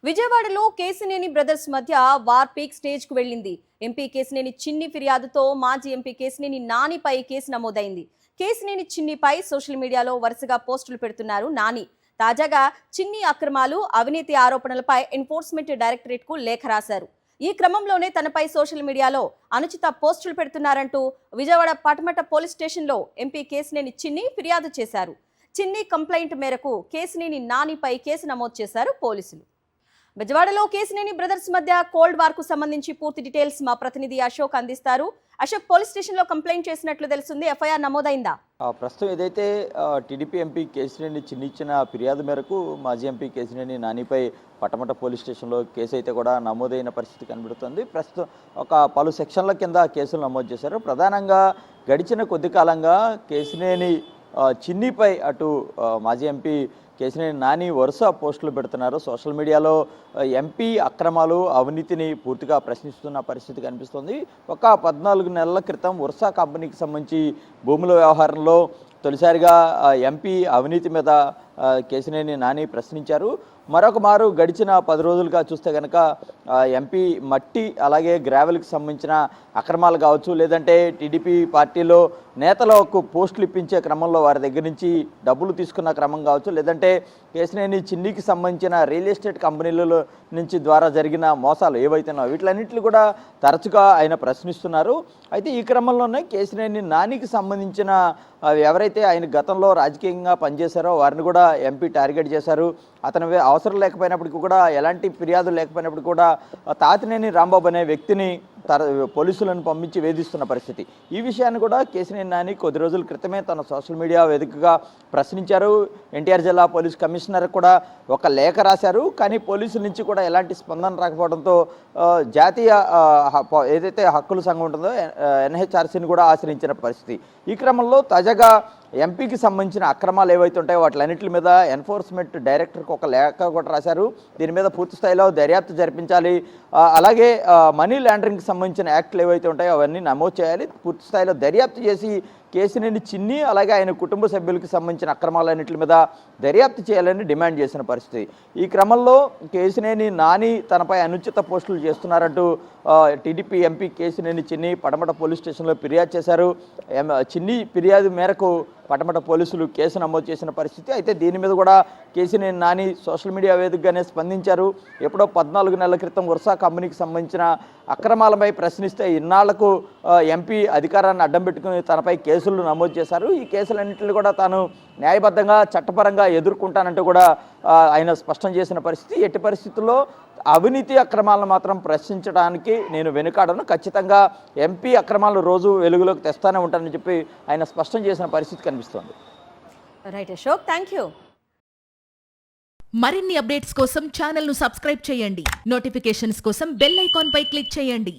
విజయవాడలో కేసినేని బ్రదర్స్ మధ్య war peak stage కు వెళ్లింది. ఎంపీ కేసినేని చిన్ని ఫిర్యాదుతో మాజీ ఎంపీ కేసినేని నానిపై కేసు నమోదైంది. కేసినేని చిన్నిపై సోషల్ మీడియాలో వరుసగా పోస్టులు పెడుతున్నారు నాని. తాజాగా చిన్ని అక్రమాలు, అవినీతి ఆరోపణలపై ఎన్ఫోర్స్మెంట్ డైరెక్టరేట్ కు లేఖ రాశారు. ఈ క్రమంలోనే తనపై సోషల్ మీడియాలో అనుచిత పోస్టులు పెడుతున్నారంటూ విజయవాడ పటమట పోలీస్ స్టేషన్లో ఎంపీ కేసినేని చిన్ని ఫిర్యాదు చేశారు. చిన్ని కంప్లైంట్ మేరకు కేసినేని నానిపై కేసు నమోదు చేశారు పోలీసులు. విజయవాడలో కేసినేని బ్రదర్స్ మధ్య కోల్డ్ వార్ కు సంబంధించి పూర్తి డీటెయిల్స్ మా ప్రతినిధి అశోక్ అందిస్తారు. అశోక్, పోలీస్ స్టేషన్ లో కంప్లైంట్ చేసినట్లు తెలుస్తుంది. ఎఫ్ఐఆర్ నమోదైందా? ప్రస్తుతం ఏదైతే టీడీపీ ఎంపీ కేసినేని చిన్ని ఇచ్చిన ఫిర్యాదు మేరకు మాజీ ఎంపీ కేసినేని నానిపై పటమట పోలీస్ స్టేషన్లో కేసు అయితే కూడా నమోదైన పరిస్థితి కనబడుతుంది. ప్రస్తుతం పలు సెక్షన్ల కింద కేసులు నమోదు చేశారు. ప్రధానంగా గడిచిన కొద్ది కాలంగా కేసినేని చిన్నిపై అటు మాజీ ఎంపీ కేసినేని నాని వరుస పోస్టులు పెడుతున్నారు. సోషల్ మీడియాలో ఎంపీ అక్రమాలు, అవినీతిని పూర్తిగా ప్రశ్నిస్తున్న పరిస్థితి కనిపిస్తుంది. 14 నెలల క్రితం వర్షా కంపెనీకి సంబంధించి భూముల వ్యవహారంలో తొలిసారిగా ఎంపీ అవినీతి మీద కేసినేని నాని ప్రశ్నించారు. మరొక మారు గడిచిన 10 రోజులుగా చూస్తే కనుక ఎంపీ మట్టి అలాగే గ్రావెల్కి సంబంధించిన అక్రమాలు కావచ్చు, లేదంటే టీడీపీ పార్టీలో నేతలకు పోస్టులు ఇప్పించే క్రమంలో వారి దగ్గర నుంచి డబ్బులు తీసుకున్న క్రమం కావచ్చు, లేదంటే కేసినేని చిన్నికి సంబంధించిన రియల్ ఎస్టేట్ కంపెనీల నుంచి ద్వారా జరిగిన మోసాలు ఏవైతున్నాయో వీటిలన్నింటినీ కూడా తరచుగా ఆయన ప్రశ్నిస్తున్నారు. అయితే ఈ క్రమంలోనే కేసినేని నానికి సంబంధించిన ఎవరైతే ఆయన గతంలో రాజకీయంగా పనిచేశారో వారిని కూడా ఎంపీ టార్గెట్ చేశారు. అతని అవసరం లేకపోయినప్పటికీ కూడా, ఎలాంటి ఫిర్యాదు లేకపోయినప్పటికీ కూడా తాతినేని రాంబాబు అనే వ్యక్తిని పోలీసులను పంపించి వేధిస్తున్న పరిస్థితి. ఈ విషయాన్ని కూడా కేసినేని నాని కొద్ది రోజుల క్రితమే తన సోషల్ మీడియా వేదికగా ప్రశ్నించారు. ఎన్టీఆర్ జిల్లా పోలీస్ కమిషనర్ కూడా ఒక లేఖ రాశారు. కానీ పోలీసుల నుంచి కూడా ఎలాంటి స్పందన రాకపోవడంతో జాతీయ ఏదైతే హక్కుల సంఘం ఉంటుందో ఎన్హెచ్ఆర్సీని కూడా ఆశ్రయించిన పరిస్థితి. ఈ క్రమంలో తాజాగా ఎంపీకి సంబంధించిన అక్రమాలు ఏవైతే ఉంటాయో వాటిలన్నింటి మీద ఎన్ఫోర్స్మెంట్ డైరెక్టర్కి ఒక లేఖ కూడా రాశారు. దీని మీద పూర్తి స్థాయిలో దర్యాప్తు జరిపించాలి, అలాగే మనీ లాండరింగ్కి సంబంధించిన యాక్ట్లు ఏవైతే ఉంటాయో అవన్నీ నమోదు చేయాలి, పూర్తి స్థాయిలో దర్యాప్తు చేసి కేసినేని చిన్ని అలాగే ఆయన కుటుంబ సభ్యులకు సంబంధించిన అక్రమాలన్నింటి మీద దర్యాప్తు చేయాలని డిమాండ్ చేసిన పరిస్థితి. ఈ క్రమంలో కేసినేని నాని తనపై అనుచిత పోస్టులు చేస్తున్నారంటూ టీడీపీ ఎంపీ కేసినేని చిన్ని పటమట పోలీస్ స్టేషన్లో ఫిర్యాదు చేశారు. చిన్ని ఫిర్యాదు మేరకు పటమట పోలీసులు కేసు నమోదు చేసిన పరిస్థితి. అయితే దీని మీద కూడా కేసినేని నాని సోషల్ మీడియా వేదికగానే స్పందించారు. ఎప్పుడో 14 నెలల క్రితం వర్షా కంపెనీకి సంబంధించిన అక్రమాలపై ప్రశ్నిస్తే ఇన్నాళ్లకు ఎంపీ అధికారాన్ని అడ్డం పెట్టుకుని తనపై కేసులు నమోదు చేశారు. ఈ కేసులన్నింటినీ కూడా తాను న్యాయబద్ధంగా చట్టపరంగా ఎదుర్కొంటానంటూ కూడా ఆయన స్పష్టం చేసిన పరిస్థితి. ఎట్టి పరిస్థితుల్లో అవినీతి అక్రమాలను మాత్రం ప్రశ్నించడానికి నేను వెనుకాడను, ఖచ్చితంగా ఎంపీ అక్రమాలను రోజు వెలుగులోకి తెస్తానే ఉంటానని చెప్పి ఆయన స్పష్టం చేసిన పరిస్థితి కనిపిస్తోంది. Right Ashok, thank you. మరిన్ని అప్డేట్స్ కోసం ఛానల్ను సబ్స్క్రైబ్ చేయండి. నోటిఫికేషన్స్ కోసం బెల్ ఐకాన్ పై క్లిక్ చేయండి.